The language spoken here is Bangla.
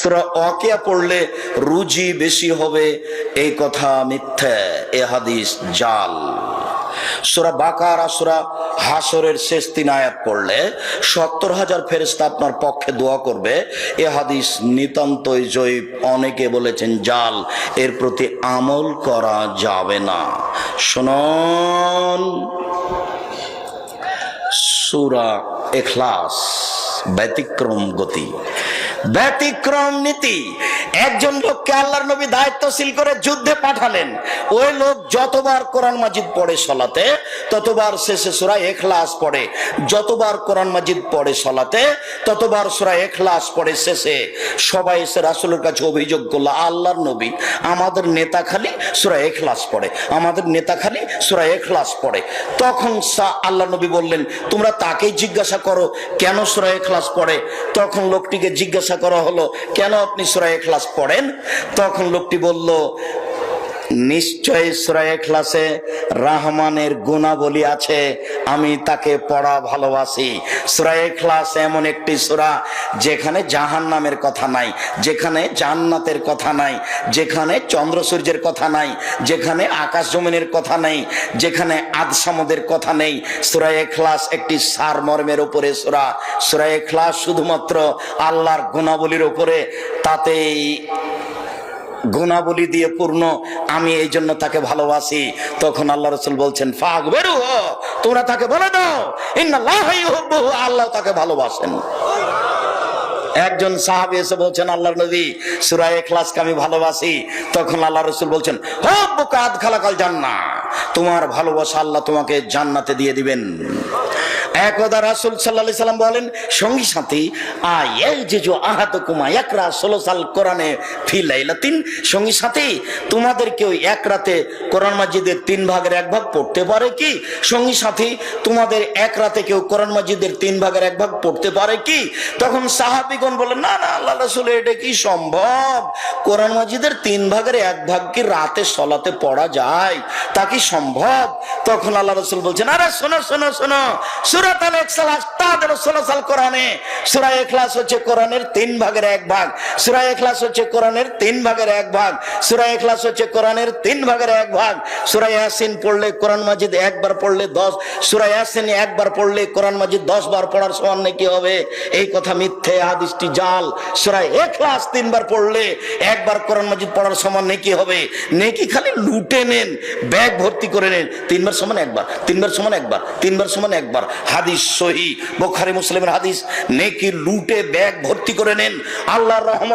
সূরা ওয়াকিয়া পড়লে রুজি বেশি হবে, এই কথা মিথ্যা, এ হাদিস জাল। সূরা বাকারা, সূরা হাসরের শেষ 3 আয়াত পড়লে 70,000 ফেরেশতা আপনার পক্ষে দোয়া করবে, এ হাদিস নিতান্তই জয়ীফ। অনেকে বলেছেন জাল, এর প্রতি আমল করা যাবে না। শুনুন, সূরা ইখলাস, ব্যতিক্রম গতি, ব্যতিক্রম নীতি। একজন লোককে আল্লাহর নবী দায়িত্বশীল করে যুদ্ধে পাঠালেন। ওই লোক যতবার কোরআন মাজিদ পড়ে সলাতে, ততবার শেষে সূরা ইখলাস পড়ে। যতবার কোরআন মাজিদ পড়ে সলাতে, ততবার সূরা ইখলাস পড়ে শেষে। সবাই এসে রাসূলের কাছে অভিযোগ করলো, আল্লাহর নবী, আমাদের নেতা খালি সূরা ইখলাস পড়ে, আমাদের নেতা খালি সূরা ইখলাস পড়ে। তখন আল্লাহর নবী বললেন, তোমরা তাকেই জিজ্ঞাসা করো কেন সূরা ইখলাস পড়ে। তখন লোকটিকে জিজ্ঞাসা করা হলো, কেন আপনি সূরা ইখলাস পড়েন? তখন লোকটি বলল, নিশ্চয়ই সূরা ইখলাসে রহমানের গুণাবলী আছে, আমি তাকে পড়া ভালোবাসি। সূরা ইখলাস এমন একটি সূরা যেখানে জাহান্নামের কথা নাই, যেখানে জান্নাতের কথা নাই, যেখানে চন্দ্র সূর্যের কথা নাই, যেখানে আকাশ জমিনের কথা নেই, যেখানে আদ সামুদের কথা নেই। সূরা ইখলাস একটি সারমর্মের উপরে সূরা। সূরা ইখলাস শুধুমাত্র আল্লাহর গুণাবলীর উপরে, তাতেই গুণাবলী দিয়ে পূর্ণ, আমি এই জন্য তাকে ভালোবাসি। তখন আল্লাহ রাসূল বলছেন, ফাগবেরু, তোমরা তাকে বলে দাও, ইন্নাল্লাহা ইউহিব্বুহু, আল্লাহ তাকে ভালোবাসেন। একজন সাহাবী এসে বলছেন, আল্লাহর নবী, সূরা ইখলাসকে আমি ভালোবাসি। তখন আল্লাহ রাসূল বলছেন, হুব্বুকা আদখালাকাল জান্নাহ, তোমার ভালোবাসা আল্লাহ তোমাকে জান্নাতে দিয়ে দিবেন। একদা রাসূল সাল্লাল্লাহু আলাইহি সাল্লাম বলেন, সঙ্গী সাথী আয়াজিজু আহাদুকুমা ইয়াকরা সুলুসাল কোরআনে ফি লাইলাতিন, সঙ্গী সাথী তোমাদের কেউ এক রাতে কোরআন মাজিদের 3 ভাগের 1 ভাগ পড়তে পারে কি? সঙ্গী সাথী তোমাদের এক রাতে কেউ কোরআন মাজিদের 3 ভাগের 1 ভাগ পড়তে পারে কি? তখন সাহাবীগণ বলেন, না না আল্লাহ রাসূল, এটা কি সম্ভব? কোরআন মাজিদের 3 ভাগের 1 ভাগ কি রাতে সলাতে পড়া যায়? তা কি সম্ভব? তখন আল্লাহ রাসূল বলছেন, আরে শোনো শোনো শোনো, সূরাত আল-ইখলাস তাদের সুলুসাল কোরআনে, সূরা ইখলাস হচ্ছে কোরআনের 3 ভাগের 1 ভাগ, সূরা ইখলাস হচ্ছে কোরআনের 3 ভাগের 1 ভাগ, সূরা ইখলাস হচ্ছে কোরআনের 3 ভাগের 1 ভাগ। সূরা ইয়াসিন পড়লে কোরআন মাজিদ 1 বার পড়লে 10, সূরা ইয়াসিন 1 বার পড়লে কোরআন মাজিদ 10 বার পড়ার সমান নাকি হবে? এই কথা মিথ্যে, হাদিসটি জাল। সূরা ইখলাস 3 বার পড়লে 1 বার কোরআন মাজিদ পড়ার সমান নাকি হবে? নেকি খালি লুটে নেন, ব্যাগ ভর্তি করে নেন, 3 বার সমান 1 বার, 3 বার সমান 1 বার, 3 বার সমান 1 বার। হাদিস সহিহ, বুখারী মুসলিমের হাদিস। নেকি লুটে ব্যাগ ভর্তি করে নেন, আল্লাহর রহমত